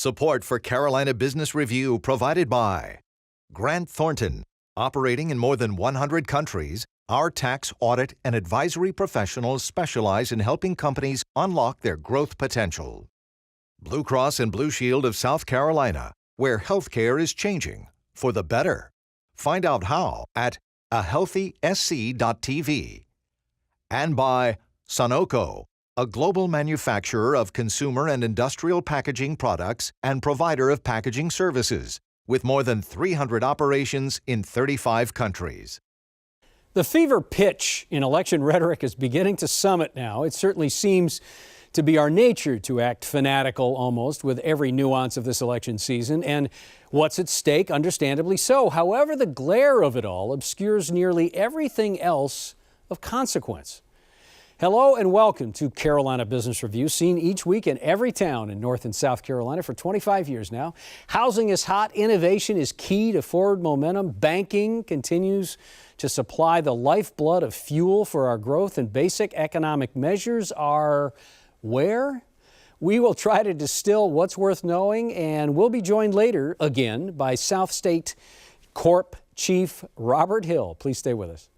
Support for Carolina Business Review provided by Grant Thornton. Operating in more than 100 countries, our tax, audit, and advisory professionals specialize in helping companies unlock their growth potential. Blue Cross and Blue Shield of South Carolina, where healthcare is changing for the better. Find out how at ahealthysc.tv. And by Sunoco, a global manufacturer of consumer and industrial packaging products and provider of packaging services, with more than 300 operations in 35 countries. The fever pitch in election rhetoric is beginning to summit now. It certainly seems to be our nature to act fanatical almost with every nuance of this election season, and what's at stake, understandably so. However, the glare of it all obscures nearly everything else of consequence. Hello and welcome to Carolina Business Review, seen each week in every town in North and South Carolina for 25 years now. Housing is hot, innovation is key to forward momentum, banking continues to supply the lifeblood of fuel for our growth, and basic economic measures are where? We will try to distill what's worth knowing, and we'll be joined later again by South State Corp Chief Robert Hill. Please stay with us.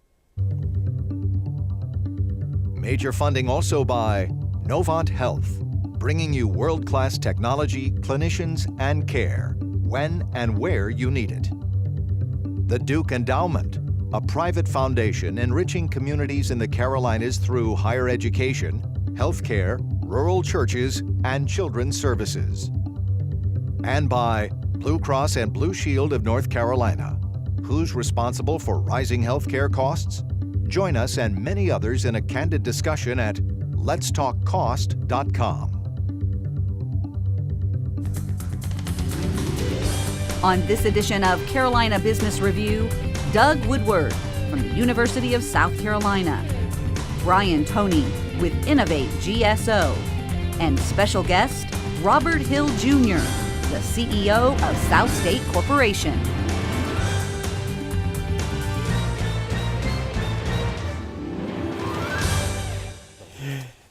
Major funding also by Novant Health, bringing you world-class technology, clinicians, and care when and where you need it. The Duke Endowment, a private foundation enriching communities in the Carolinas through higher education, healthcare, rural churches, and children's services. And by Blue Cross and Blue Shield of North Carolina. Who's responsible for rising healthcare costs? Join us and many others in a candid discussion at letstalkcost.com. On this edition of Carolina Business Review, Doug Woodward from the University of South Carolina, Bryan Toney with InnovateGSO, and special guest Robert Hill Jr., the CEO of South State Corporation.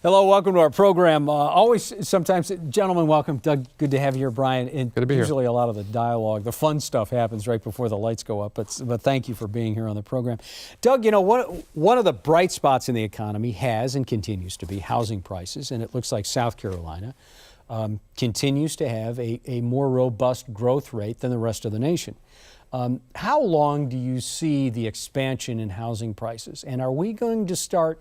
Hello, welcome to our program. Sometimes, gentlemen, welcome. Doug, good to have you here, Bryan. And good to be usually here. A lot of the dialogue, the fun stuff happens right before the lights go up, but thank you for being here on the program. Doug, you know, one of the bright spots in the economy has and continues to be housing prices, and it looks like South Carolina continues to have a more robust growth rate than the rest of the nation. How long do you see the expansion in housing prices, and are we going to start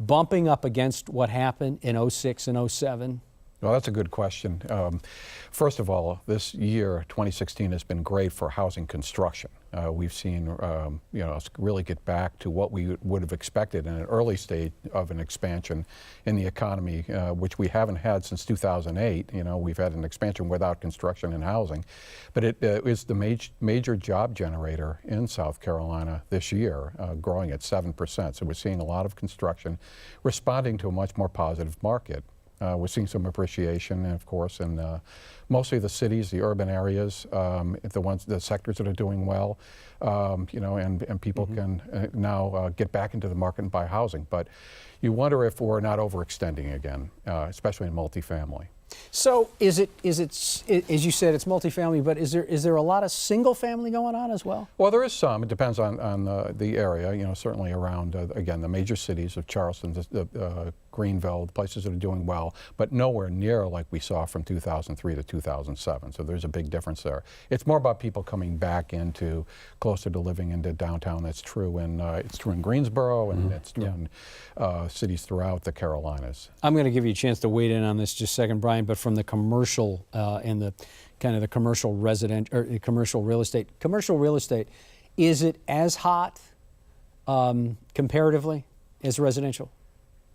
bumping up against what happened in 06 and 07? Well, that's a good question. First of all, this year, 2016, has been great for housing construction. We've seen us really get back to what we would have expected in an early stage of an expansion in the economy, which we haven't had since 2008. You know, we've had an expansion without construction and housing. But it is the major job generator in South Carolina this year, growing at 7%. So we're seeing a lot of construction responding to a much more positive market. We're seeing some appreciation, of course, in mostly the cities, the urban areas, the sectors that are doing well, and people can now get back into the market and buy housing. But you wonder if we're not overextending again, especially in multifamily. So is it, as you said, it's multifamily, but is there a lot of single family going on as well? Well, there is some. It depends on the area, you know, certainly around, again, the major cities of Charleston, Greenville, the places that are doing well, but nowhere near like we saw from 2003 to 2007. So there's a big difference there. It's more about people coming back into closer to living into downtown. That's true it's true in Greensboro, and it's true in cities throughout the Carolinas. I'm going to give you a chance to wade in on this just a second, Bryan, but from the commercial and the kind of the commercial resident or commercial real estate, is it as hot comparatively as residential?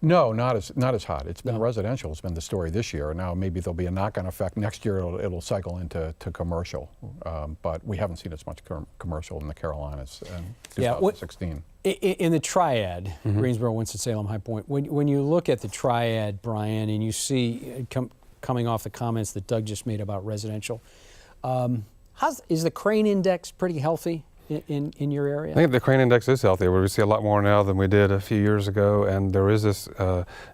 No, not as hot. It's been residential. It's been the story this year. Now maybe there'll be a knock-on effect next year. It'll cycle into commercial, but we haven't seen as much commercial in the Carolinas in 2016. In the triad, Greensboro, Winston-Salem, High Point. When you look at the triad, Bryan, and you see coming off the comments that Doug just made about residential, is the Crane Index pretty healthy in your area? I think the crane index is healthy. We see a lot more now than we did a few years ago, and there is this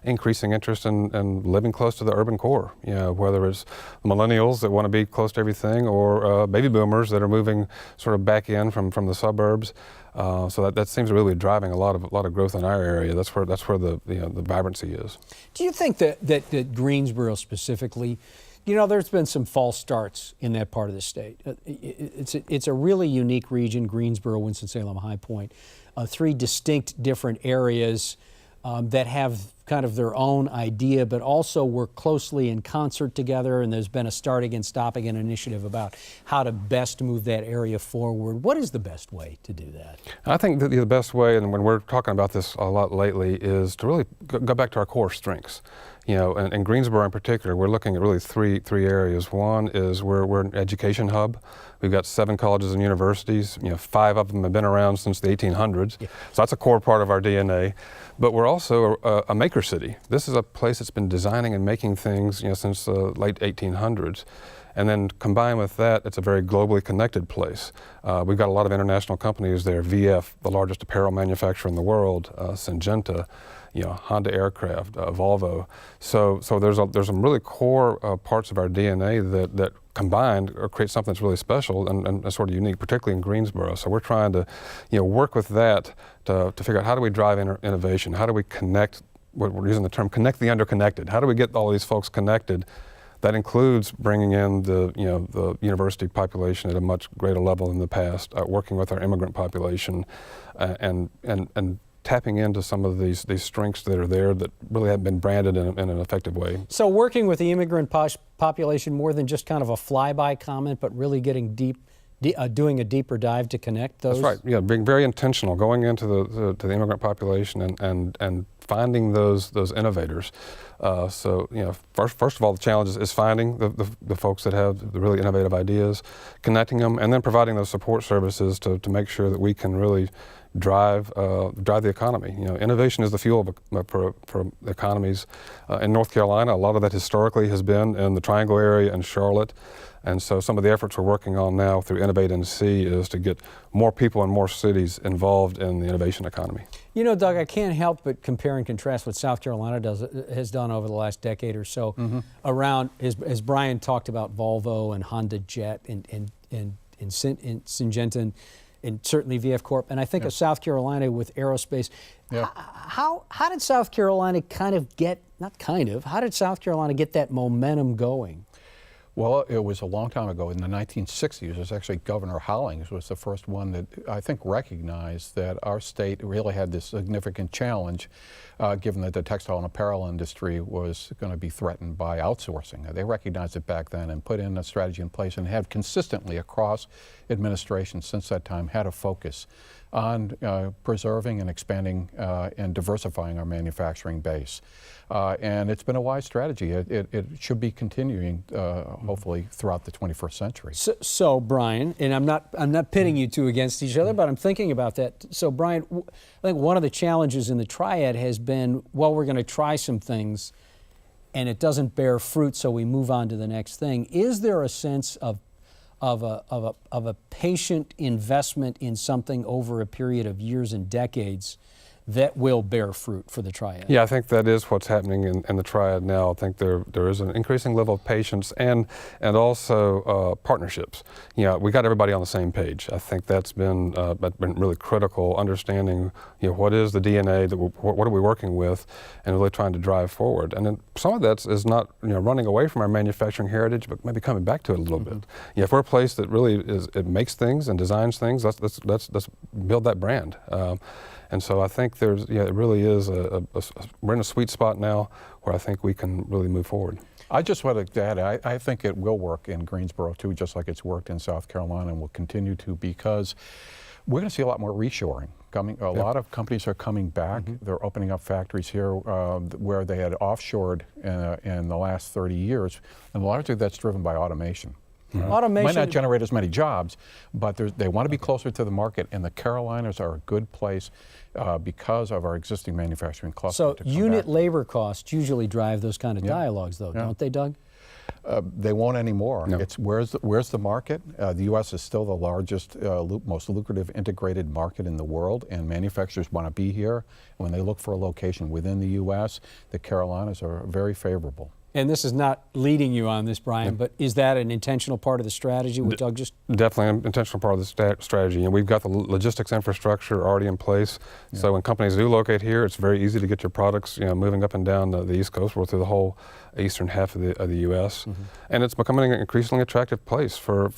increasing interest in living close to the urban core. You know, whether it's millennials that want to be close to everything, or baby boomers that are moving sort of back in from the suburbs. So that seems to really be driving a lot of growth in our area. That's where the the vibrancy is. Do you think that Greensboro specifically, you know, there's been some false starts in that part of the state. It's a really unique region, Greensboro, Winston-Salem, High Point, 3 distinct different areas that have kind of their own idea, but also work closely in concert together, and there's been a start again, stop again initiative about how to best move that area forward. What is the best way to do that? I think that the best way, and when we're talking about this a lot lately, is to really go back to our core strengths. You know, and in Greensboro in particular, we're looking at really three areas. One is we're an education hub. We've got 7 colleges and universities. You know, 5 of them have been around since the 1800s. Yeah. So that's a core part of our DNA. But we're also a maker city. This is a place that's been designing and making things, you know, since the late 1800s. And then combined with that, it's a very globally connected place. We've got a lot of international companies there. VF, the largest apparel manufacturer in the world, Syngenta, you know, Honda Aircraft, Volvo. So there's some really core parts of our DNA that combined create something that's really special and sort of unique, particularly in Greensboro. So we're trying to, you know, work with that to figure out how do we drive innovation, how do we connect, we're using the term connect the underconnected. How do we get all these folks connected? That includes bringing in the university population at a much greater level than the past, working with our immigrant population, and tapping into some of these strengths that are there that really haven't been branded in an effective way. So working with the immigrant population more than just kind of a flyby comment, but really getting deep, doing a deeper dive to connect those? That's right. Yeah, being very intentional, going into the immigrant population and finding those innovators. So, you know, first of all, the challenge is finding the folks that have the really innovative ideas, connecting them, and then providing those support services to make sure that we can really drive the economy. You know, innovation is the fuel for economies. In North Carolina, a lot of that historically has been in the Triangle area and Charlotte. And so some of the efforts we're working on now through InnovateGSO is to get more people in more cities involved in the innovation economy. You know, Doug, I can't help but compare and contrast what South Carolina has done over the last decade or so around, as Bryan talked about Volvo and Honda Jet and Syngenta and certainly VF Corp. And I think of South Carolina with aerospace. Yeah. How did South Carolina how did South Carolina get that momentum going? Well, it was a long time ago. In the 1960s, it was actually Governor Hollings was the first one that I think recognized that our state really had this significant challenge, given that the textile and apparel industry was going to be threatened by outsourcing. They recognized it back then and put in a strategy in place and have consistently across administrations since that time had a focus on preserving and expanding and diversifying our manufacturing base. And it's been a wise strategy. It should be continuing, hopefully, throughout the 21st century. So Bryan, and I'm not pitting you two against each other, but I'm thinking about that. So Bryan, I think one of the challenges in the triad has been, well, we're going to try some things, and it doesn't bear fruit, so we move on to the next thing. Is there a sense of a patient investment in something over a period of years and decades that will bear fruit for the triad? Yeah, I think that is what's happening in the triad now. I think there is an increasing level of patience and also partnerships. You know, we got everybody on the same page. I think that's been really critical. Understanding, you know, what is the DNA that what are we working with, and really trying to drive forward. And then some of that is not, you know, running away from our manufacturing heritage, but maybe coming back to it a little bit. You know, if we're a place that really it makes things and designs things, let's build that brand. And so I think it really is we're in a sweet spot now where I think we can really move forward. I just want to add, I think it will work in Greensboro too, just like it's worked in South Carolina and will continue to, because we're going to see a lot more reshoring coming. A lot of companies are coming back. They're opening up factories here where they had offshored in the last 30 years, and largely that's driven by automation. Automation might not generate as many jobs, but they want to be closer to the market, and the Carolinas are a good place because of our existing manufacturing cluster. So unit labor costs usually drive those kind of dialogues, though, don't they, Doug? They won't anymore. No. It's where's the market? The U.S. is still the largest, most lucrative integrated market in the world, and manufacturers want to be here. When they look for a location within the U.S., the Carolinas are very favorable. And this is not leading you on this, Bryan, but is that an intentional part of the strategy? What Doug just Definitely an intentional part of the strategy, and we've got the logistics infrastructure already in place. Yeah. So when companies do locate here, it's very easy to get your products, moving up and down the East Coast or through the whole eastern half of the U.S. And it's becoming an increasingly attractive place for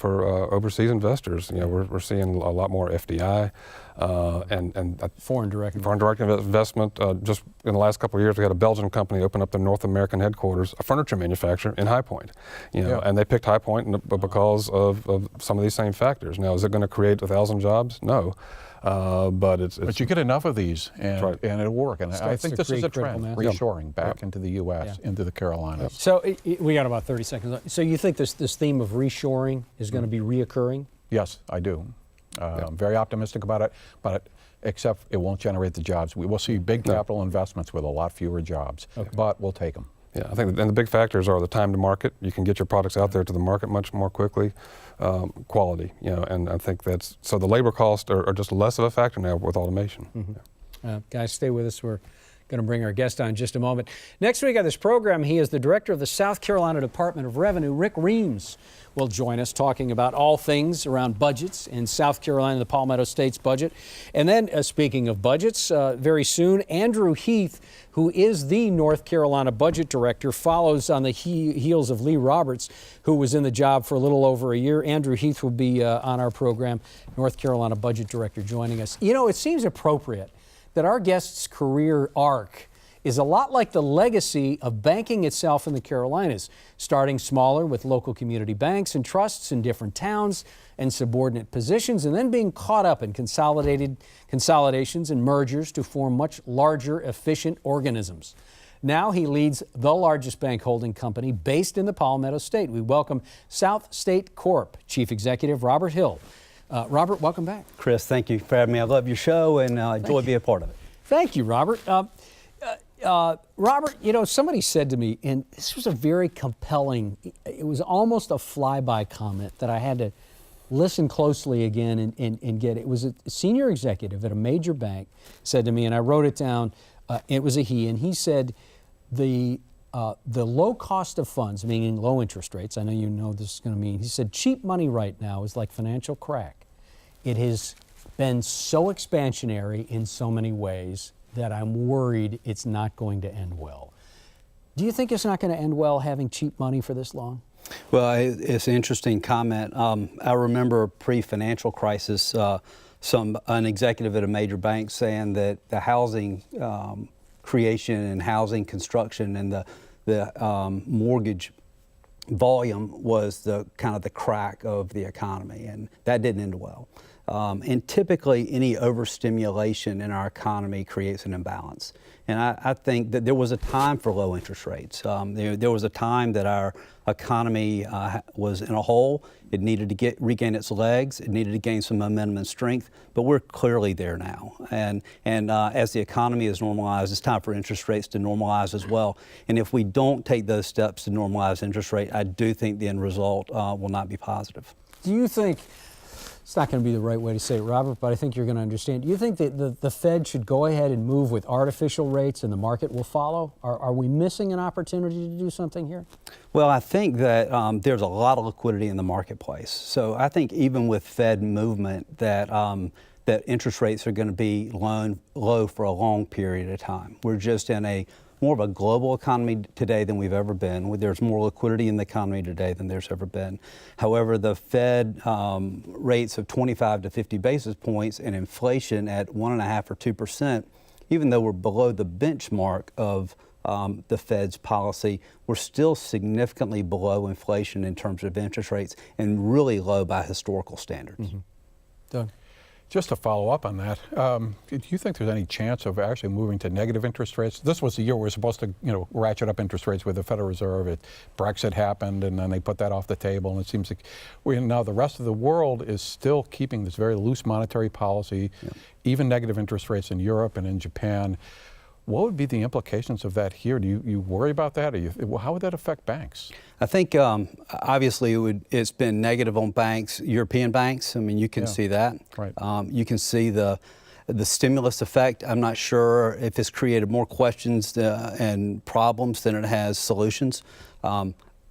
overseas investors. We're seeing a lot more FDI and foreign direct investment. Just in the last couple of years, we had a Belgian company open up their North American headquarters, a furniture manufacturer in High Point. And they picked High Point because of some of these same factors. Now, is it going to create 1,000 jobs? No. But you get enough of these, and it'll work. And I think this is a trend, reshoring back into the U.S., into the Carolinas. So we got about 30 seconds. So you think this theme of reshoring is going to be reoccurring? Yes, I do. I'm very optimistic about it, but except it won't generate the jobs. We will see big capital investments with a lot fewer jobs, but we'll take them. Yeah, I think and the big factors are the time to market. You can get your products out there to the market much more quickly. Quality, and I think that's, so the labor costs are just less of a factor now with automation. Guys, stay with us. We're going to bring our guest on in just a moment. Next week on this program, he is the director of the South Carolina Department of Revenue. Rick Reams will join us talking about all things around budgets in South Carolina, the Palmetto State's budget. And then, speaking of budgets, very soon, Andrew Heath, who is the North Carolina budget director, follows on the heels of Lee Roberts, who was in the job for a little over a year. Andrew Heath will be on our program, North Carolina budget director, joining us. It seems appropriate that our guest's career arc is a lot like the legacy of banking itself in the Carolinas, starting smaller with local community banks and trusts in different towns and subordinate positions, and then being caught up in consolidations and mergers to form much larger, efficient organisms. Now he leads the largest bank holding company based in the Palmetto State. We welcome South State Corp. Chief Executive Robert Hill. Robert, welcome back. Chris, thank you for having me. I love your show and enjoy being a part of it. Thank you, Robert. Robert, somebody said to me, and this was a very compelling, it was almost a flyby comment that I had to listen closely again and get. It was a senior executive at a major bank said to me, and I wrote it down, it was a he, and he said the low cost of funds, meaning low interest rates, I know you know this is going to mean, he said cheap money right now is like financial crack. It has been so expansionary in so many ways that I'm worried it's not going to end well. Do you think it's not going to end well having cheap money for this long? Well, it's an interesting comment. I remember pre-financial crisis, an executive at a major bank saying that the housing creation and housing construction and the mortgage volume was the kind of the crack of the economy, and that didn't end well. And typically any overstimulation in our economy creates an imbalance. And I think that there was a time for low interest rates. There was a time that our economy was in a hole. It needed to regain its legs. It needed to gain some momentum and strength, but we're clearly there now. And as the economy is normalized, it's time for interest rates to normalize as well. And if we don't take those steps to normalize interest rate, I do think the end result will not be positive. Do you think, it's not going to be the right way to say it, Robert, but I think you're going to understand. Do you think that the Fed should go ahead and move with artificial rates and the market will follow? Are we missing an opportunity to do something here? Well, I think that there's a lot of liquidity in the marketplace. So I think even with Fed movement that interest rates are going to be low for a long period of time. We're just in more of a global economy today than we've ever been. There's more liquidity in the economy today than there's ever been. However, the Fed rates of 25 to 50 basis points and inflation at 1.5 or 2%, even though we're below the benchmark of the Fed's policy, we're still significantly below inflation in terms of interest rates and really low by historical standards. Mm-hmm. Doug? Just to follow up on that, do you think there's any chance of actually moving to negative interest rates? This was the year we were supposed to, ratchet up interest rates with the Federal Reserve. Brexit happened, and then they put that off the table. And it seems like now the rest of the world is still keeping this very loose monetary policy, even negative interest rates in Europe and in Japan. What would be the implications of that here? Do you worry about that? How would that affect banks? I think obviously it's been negative on banks, European banks. I mean, you can see that. Right. You can see the stimulus effect. I'm not sure if it's created more questions and problems than it has solutions.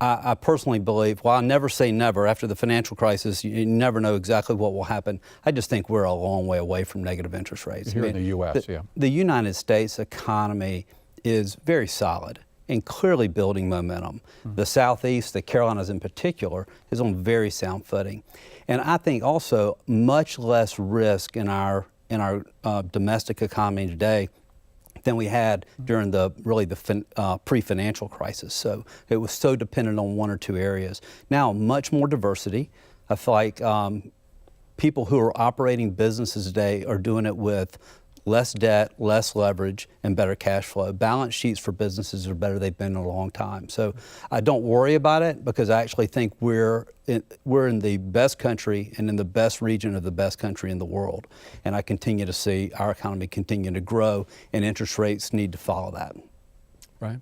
I personally believe, while I never say never, after the financial crisis, you never know exactly what will happen. I just think we're a long way away from negative interest rates. Here in the U.S., The United States economy is very solid and clearly building momentum. The Southeast, the Carolinas in particular, is on very sound footing. And I think also much less risk in our domestic economy today than we had during the pre-financial crisis. So it was so dependent on one or two areas. Now, much more diversity. I feel like people who are operating businesses today are doing it with less debt, less leverage, and better cash flow. Balance sheets for businesses are better they've been in a long time. So I don't worry about it because I actually think we're in the best country and in the best region of the best country in the world. And I continue to see our economy continue to grow, and interest rates need to follow that. Right.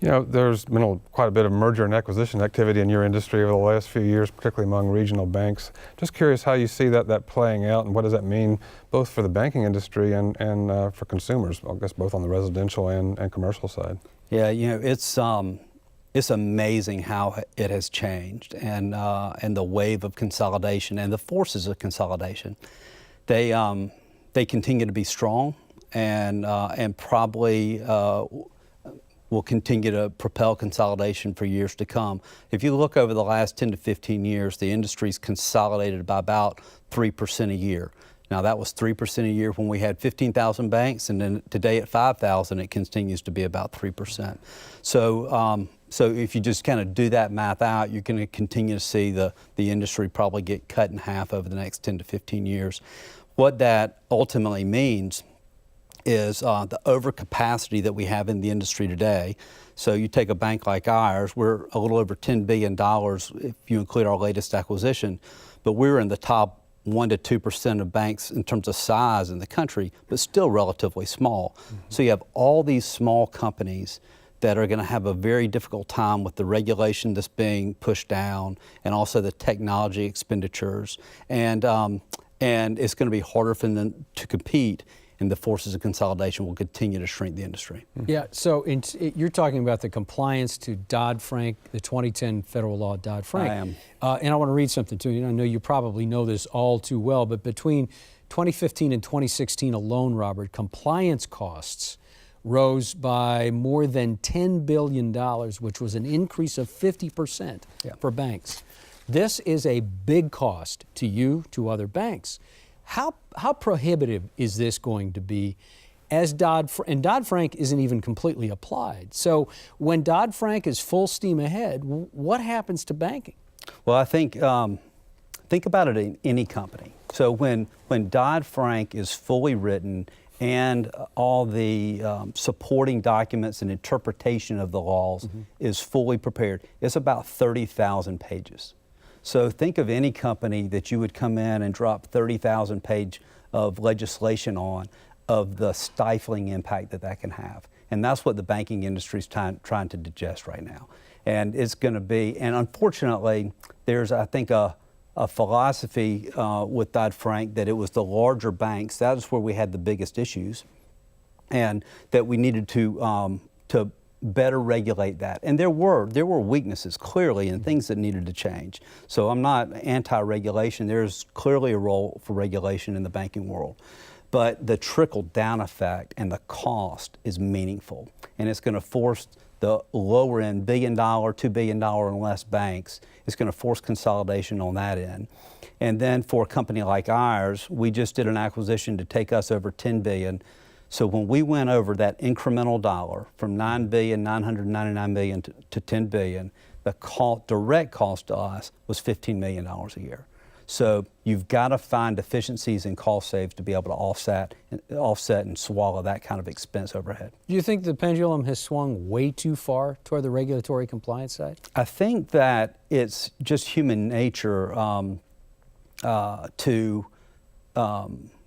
You know, there's been quite a bit of merger and acquisition activity in your industry over the last few years, particularly among regional banks. Just curious how you see that playing out, and what does that mean both for the banking industry and for consumers, I guess both on the residential and commercial side? Yeah, you know, it's amazing how it has changed, and the wave of consolidation and the forces of consolidation. They continue to be strong, and probably will continue to propel consolidation for years to come. If you look over the last 10 to 15 years, the industry's consolidated by about 3% a year. Now that was 3% a year when we had 15,000 banks, and then today at 5,000 it continues to be about 3%. So if you just kind of do that math out, you're going to continue to see the industry probably get cut in half over the next 10 to 15 years. What that ultimately means is the overcapacity that we have in the industry today. So you take a bank like ours, we're a little over $10 billion if you include our latest acquisition, but we're in the top 1 to 2% of banks in terms of size in the country, but still relatively small. So you have all these small companies that are going to have a very difficult time with the regulation that's being pushed down, and also the technology expenditures, and it's going to be harder for them to compete, and the forces of consolidation will continue to shrink the industry. Yeah, so you're talking about the compliance to Dodd Frank, the 2010 federal law Dodd Frank. I am. And I want to read something to you. I know you probably know this all too well, but between 2015 and 2016 alone, Robert, compliance costs rose by more than $10 billion, which was an increase of 50% for banks. This is a big cost to you, to other banks. How prohibitive is this going to be as Dodd Frank isn't even completely applied? So when Dodd Frank is full steam ahead, what happens to banking? Well, I think about it in any company. So when Dodd Frank is fully written and all the supporting documents and interpretation of the laws is fully prepared, it's about 30,000 pages. So think of any company that you would come in and drop 30,000 page of legislation on, of the stifling impact that can have. And that's what the banking industry is trying to digest right now. And it's going to be, and unfortunately, there's, I think, a philosophy with Dodd Frank that it was the larger banks, that is where we had the biggest issues, and that we needed to better regulate that. And there were weaknesses clearly and things that needed to change. So I'm not anti-regulation. There's clearly a role for regulation in the banking world. But the trickle-down effect and the cost is meaningful. And it's going to force the lower end, $1 billion, $2 billion and less banks, it's going to force consolidation on that end. And then for a company like ours, we just did an acquisition to take us over $10 billion. So when we went over that incremental dollar from $9.999 billion to $10 billion, the direct cost to us was $15 million a year. So you've got to find efficiencies and cost saves to be able to offset and swallow that kind of expense overhead. Do you think the pendulum has swung way too far toward the regulatory compliance side? I think that it's just human nature to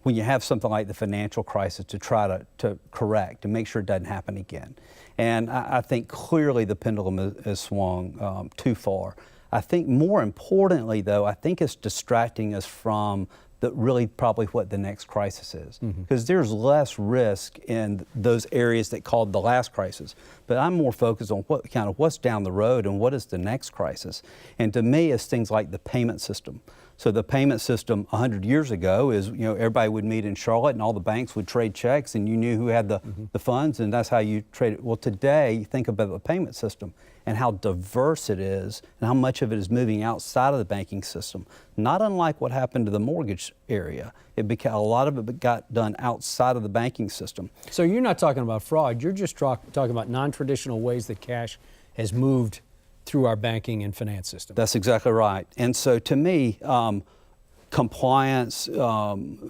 when you have something like the financial crisis to try to correct, to make sure it doesn't happen again. And I think clearly the pendulum has swung too far. I think more importantly, though, I think it's distracting us from really probably what the next crisis is. Because there's less risk in those areas that called the last crisis. But I'm more focused on what's down the road and what is the next crisis. And to me, it's things like the payment system. So the payment system 100 years ago is, everybody would meet in Charlotte and all the banks would trade checks and you knew who had the funds and that's how you traded. Well, today, you think about the payment system and how diverse it is and how much of it is moving outside of the banking system. Not unlike what happened to the mortgage area. A lot of it got done outside of the banking system. So you're not talking about fraud, you're just talking about non-traditional ways that cash has moved through our banking and finance system. That's exactly right. And so to me, compliance,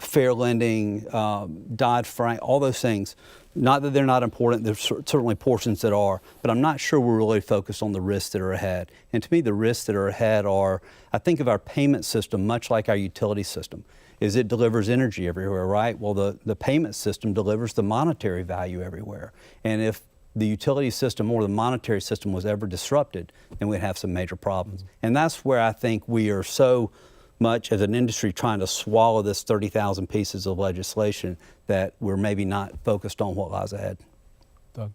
fair lending, Dodd Frank, all those things, not that they're not important, there's certainly portions that are, but I'm not sure we're really focused on the risks that are ahead. And to me, the risks that are ahead are, I think of our payment system much like our utility system, is it delivers energy everywhere, right? Well, the payment system delivers the monetary value everywhere. And if the utility system or the monetary system was ever disrupted, then we'd have some major problems. And that's where I think we are so much as an industry trying to swallow this 30,000 pieces of legislation that we're maybe not focused on what lies ahead. Doug?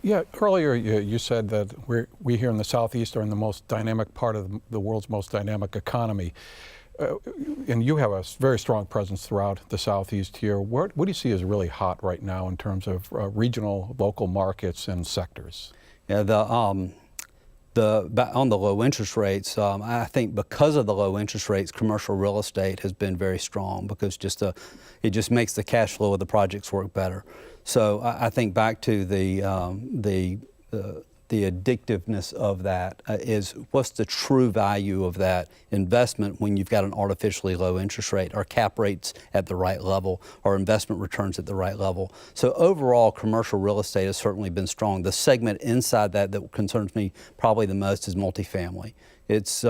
Yeah, earlier you said that we here in the Southeast are in the most dynamic part of the world's most dynamic economy. And you have a very strong presence throughout the Southeast here. What do you see as really hot right now in terms of regional, local markets and sectors? Yeah, on the low interest rates, I think because of the low interest rates, commercial real estate has been very strong because it just makes the cash flow of the projects work better. So I think back to the addictiveness of that is what's the true value of that investment when you've got an artificially low interest rate, or cap rates at the right level, or investment returns at the right level. So overall, commercial real estate has certainly been strong. The segment inside that concerns me probably the most is multifamily. It's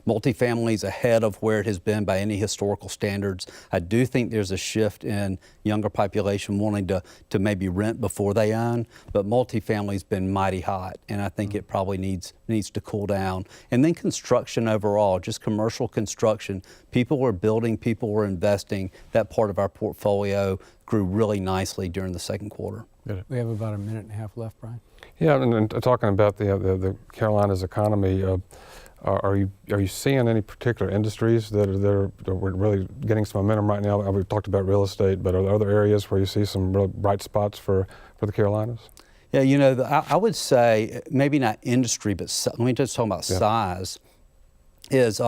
multifamily is ahead of where it has been by any historical standards. I do think there's a shift in younger population wanting to maybe rent before they own, but multifamily's been mighty hot, and I think it probably needs to cool down. And then construction overall, just commercial construction. People were building, people were investing. That part of our portfolio grew really nicely during the second quarter. We have about a minute and a half left, Bryan. Yeah, and talking about the Carolinas economy, are you seeing any particular industries that are really getting some momentum right now? We've talked about real estate, but are there other areas where you see some real bright spots for the Carolinas? Yeah, I would say maybe not industry, but let me just talk about size. Is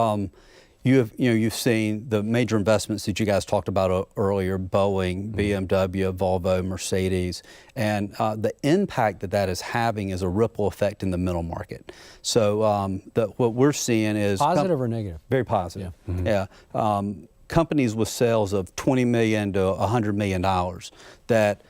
you've seen the major investments that you guys talked about earlier: Boeing, BMW, Volvo, Mercedes, and the impact that is having is a ripple effect in the middle market. So what we're seeing is positive or negative? Very positive. Yeah. Companies with sales of $20 million to $100 million that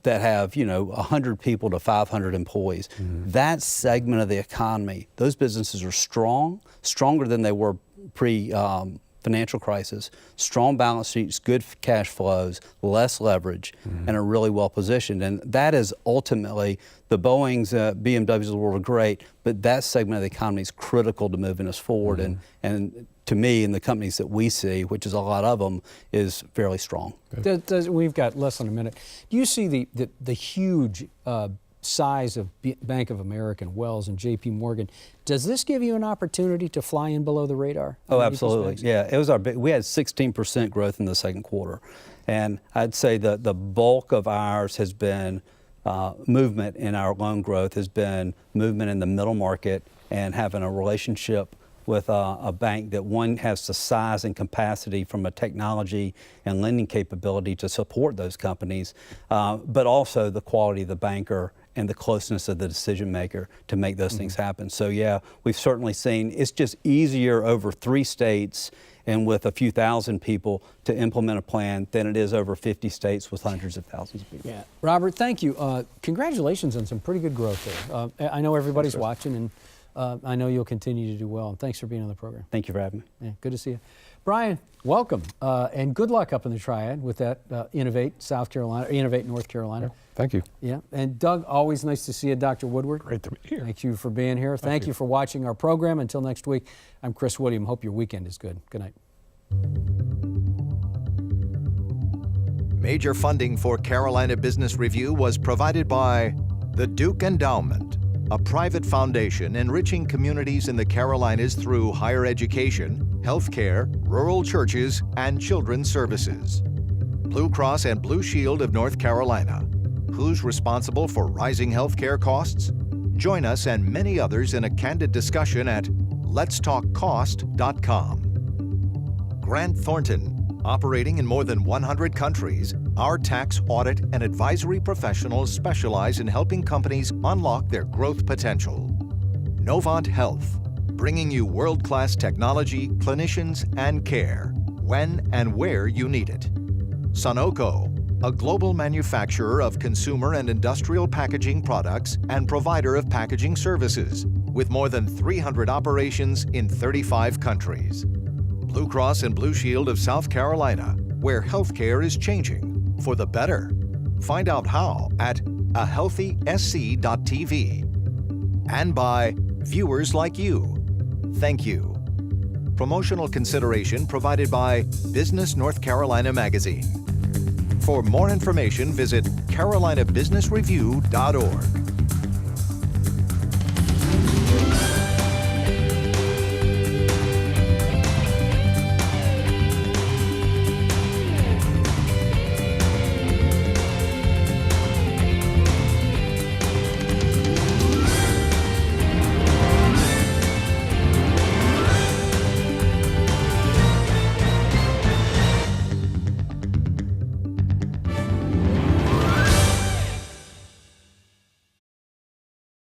have 100 people to 500 employees. That segment of the economy, those businesses are stronger than they were pre-financial crisis, strong balance sheets, good cash flows, less leverage, and are really well positioned. And that is ultimately, the Boeings, BMWs of the world are great, but that segment of the economy is critical to moving us forward. And to me, in the companies that we see, which is a lot of them, is fairly strong. We've got less than a minute. Do you see the huge size of Bank of America and Wells and J.P. Morgan? Does this give you an opportunity to fly in below the radar? Oh, absolutely. Yeah, it was we had 16% growth in the second quarter, and I'd say the bulk of ours has been movement in our loan growth has been movement in the middle market and having a relationship with a bank that one has the size and capacity from a technology and lending capability to support those companies, but also the quality of the banker and the closeness of the decision maker to make those things happen. So yeah, we've certainly seen it's just easier over 3 states and with a few thousand people to implement a plan than it is over 50 states with hundreds of thousands of people. Yeah, Robert, thank you. Congratulations on some pretty good growth there. I know everybody's watching, and I know you'll continue to do well. And thanks for being on the program. Thank you for having me. Yeah, good to see you. Bryan, welcome, and good luck up in the Triad with that Innovate South Carolina, Innovate North Carolina. Thank you. Yeah, and Doug, always nice to see you, Dr. Woodward. Great to be here. Thank you for being here. Thank you for watching our program. Until next week, I'm Chris William. Hope your weekend is good. Good night. Major funding for Carolina Business Review was provided by the Duke Endowment, a private foundation enriching communities in the Carolinas through higher education, healthcare, rural churches, and children's services. Blue Cross and Blue Shield of North Carolina. Who's responsible for rising healthcare costs? Join us and many others in a candid discussion at letstalkcost.com. Grant Thornton, operating in more than 100 countries, our tax, audit, and advisory professionals specialize in helping companies unlock their growth potential. Novant Health, bringing you world-class technology, clinicians, and care, when and where you need it. Sunoco, a global manufacturer of consumer and industrial packaging products and provider of packaging services, with more than 300 operations in 35 countries. Blue Cross and Blue Shield of South Carolina, where healthcare is changing for the better. Find out how at ahealthysc.tv. And by viewers like you. Thank you. Promotional consideration provided by Business North Carolina Magazine. For more information, visit carolinabusinessreview.org.